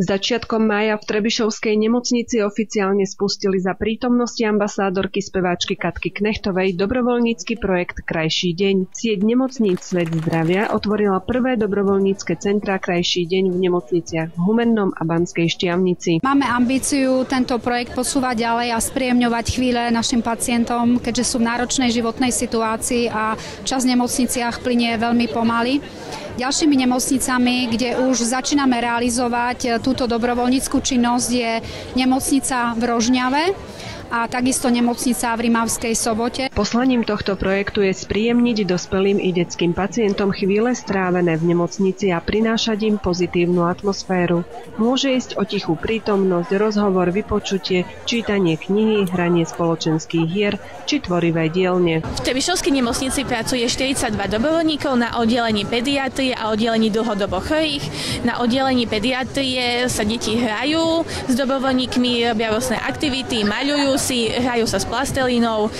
Začiatkom mája v Trebišovskej nemocnici oficiálne spustili za prítomnosti ambasádorky speváčky Katky Knechtovej dobrovoľnícky projekt Krajší deň. Sieť nemocníc Svet zdravia otvorila prvé dobrovoľnícke centrá Krajší deň v nemocniciach v Humennom a Banskej Štiavnici. Máme ambíciu tento projekt posúvať ďalej a spríjemňovať chvíle našim pacientom, keďže sú v náročnej životnej situácii a čas v nemocniciach plynie veľmi pomaly. Ďalšími nemocnicami, kde už začíname realizovať túto dobrovoľnícku činnosť, je nemocnica v Rožňave a takisto nemocnica v Rimavskej Sobote. Poslaním tohto projektu je spríjemniť dospelým i detským pacientom chvíle strávené v nemocnici a prinášať im pozitívnu atmosféru. Môže ísť o tichú prítomnosť, rozhovor, vypočutie, čítanie knihy, hranie spoločenských hier či tvorivé dielne. V Trebišovskej nemocnici pracuje 42 dobrovoľníkov na oddelení pediatrie a oddelení dlhodobo chorých. Na oddelení pediatrie sa deti hrajú s dobrovoľníkmi, robia rôzne aktivity, maľujú si, hrajú sa s plastelínou,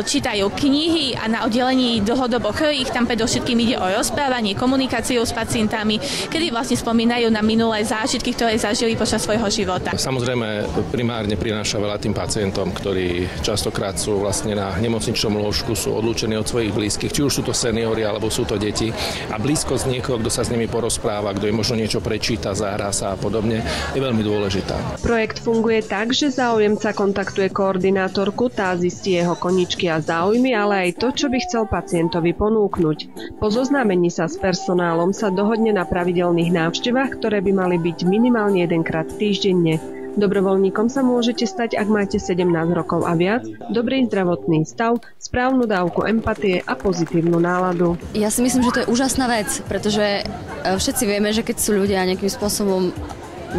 čítajú knihy a na oddelení dlhodobo chorých tam predovšetkým ide o rozprávanie, komunikáciu s pacientami, kedy vlastne spomínajú na minulé zážitky, ktoré zažili počas svojho života. Samozrejme primárne prináša veľa tým pacientom, ktorí častokrát sú vlastne na nemocničnom lôžku, sú odlúčení od svojich blízkych, či už sú to seniori alebo sú to deti. A blízkosť niekoho, kto sa s nimi porozpráva, kto im možno niečo prečíta, zahrá sa a podobne, je veľmi dôležitá. Projekt funguje tak, že záujemca kontaktuje koordinátorku, tá zistí jeho koničky a záujmy, ale aj to, čo by chcel pacientovi ponúknuť. Po zoznámení sa s personálom sa dohodne na pravidelných návštevách, ktoré by mali byť minimálne jedenkrát týždenne. Dobrovoľníkom sa môžete stať, ak máte 17 rokov a viac, dobrý zdravotný stav, správnu dávku empatie a pozitívnu náladu. Ja si myslím, že to je úžasná vec, pretože všetci vieme, že keď sú ľudia nejakým spôsobom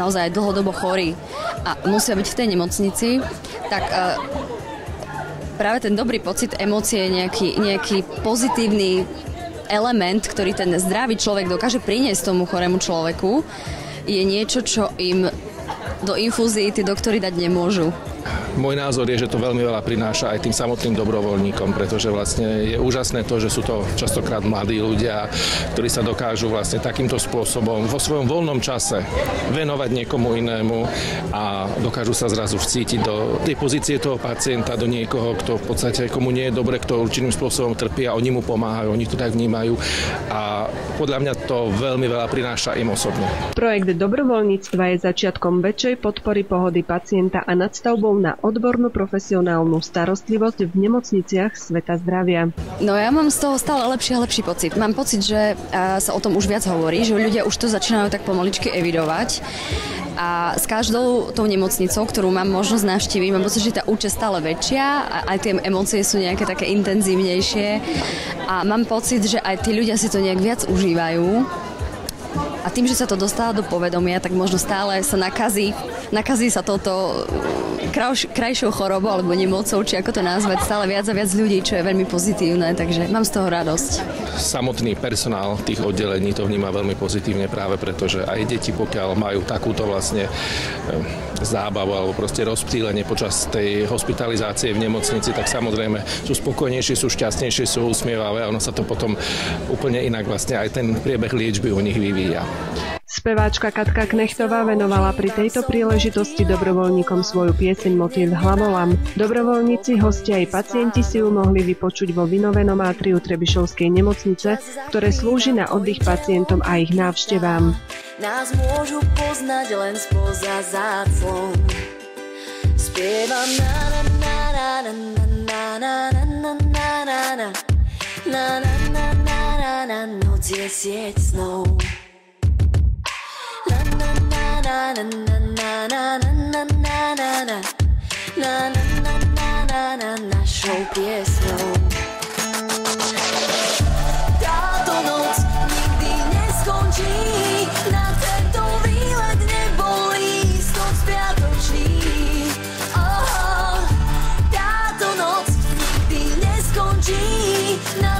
naozaj dlhodobo chorí a musia byť v tej nemocnici, tak práve ten dobrý pocit, emócie, nejaký pozitívny element, ktorý ten zdravý človek dokáže priniesť tomu chorému človeku, je niečo, čo im do infúzií tí doktori dať nemôžu. Môj názor je, že to veľmi veľa prináša aj tým samotným dobrovoľníkom, pretože vlastne je úžasné to, že sú to častokrát mladí ľudia, ktorí sa dokážu vlastne takýmto spôsobom vo svojom voľnom čase venovať niekomu inému a dokážu sa zrazu vcítiť do tej pozície toho pacienta, do niekoho, kto v podstate komu nie je dobre, kto určitým spôsobom trpí a oni mu pomáhajú, oni to tak vnímajú a podľa mňa to veľmi veľa prináša im osobne. Projekt dobrovoľníctva je začiatkom väčšej podpory pohody pacienta a nadstavbou na odbornú profesionálnu starostlivosť v nemocniciach Sveta zdravia. No ja mám z toho stále lepší a lepší pocit. Mám pocit, že sa o tom už viac hovorí, že ľudia už to začínajú tak pomaličky evidovať. A s každou tou nemocnicou, ktorú mám možnosť navštíviť, mám pocit, že tá účasť stále väčšia a aj tie emócie sú nejaké také intenzívnejšie. A mám pocit, že aj tí ľudia si to nejak viac užívajú. A tým, že sa to dostáva do povedomia, tak možno stále sa nakazí sa toto krajšou chorobou alebo nemocou, či ako to nazvať, stále viac a viac ľudí, čo je veľmi pozitívne, takže mám z toho radosť. Samotný personál tých oddelení to vníma veľmi pozitívne práve preto, že aj deti, pokiaľ majú takúto vlastne zábavu alebo proste rozptýlenie počas tej hospitalizácie v nemocnici, tak samozrejme sú spokojnejšie, sú šťastnejšie, sú usmievavé a ono sa to potom úplne inak vlastne aj ten priebeh liečby u nich vyvíja. Speváčka Katka Knechtová venovala pri tejto príležitosti dobrovoľníkom svoju pieseň Motív hlavolám. Dobrovoľníci, hostia aj pacienti si ju mohli vypočuť vo vynovenom átriu Trebišovskej nemocnice, ktoré slúži na oddych pacientom a ich návštevám. Nás môžu poznať len spoza záclon. Spievam na na na na na na na na na na na na na na na noc je sieť snov. Na na na na na na na na na na na na na na našou piesňou. Táto noc nikdy neskončí, na tento výlet nebol lístok spiatočný. Táto noc nikdy neskončí, na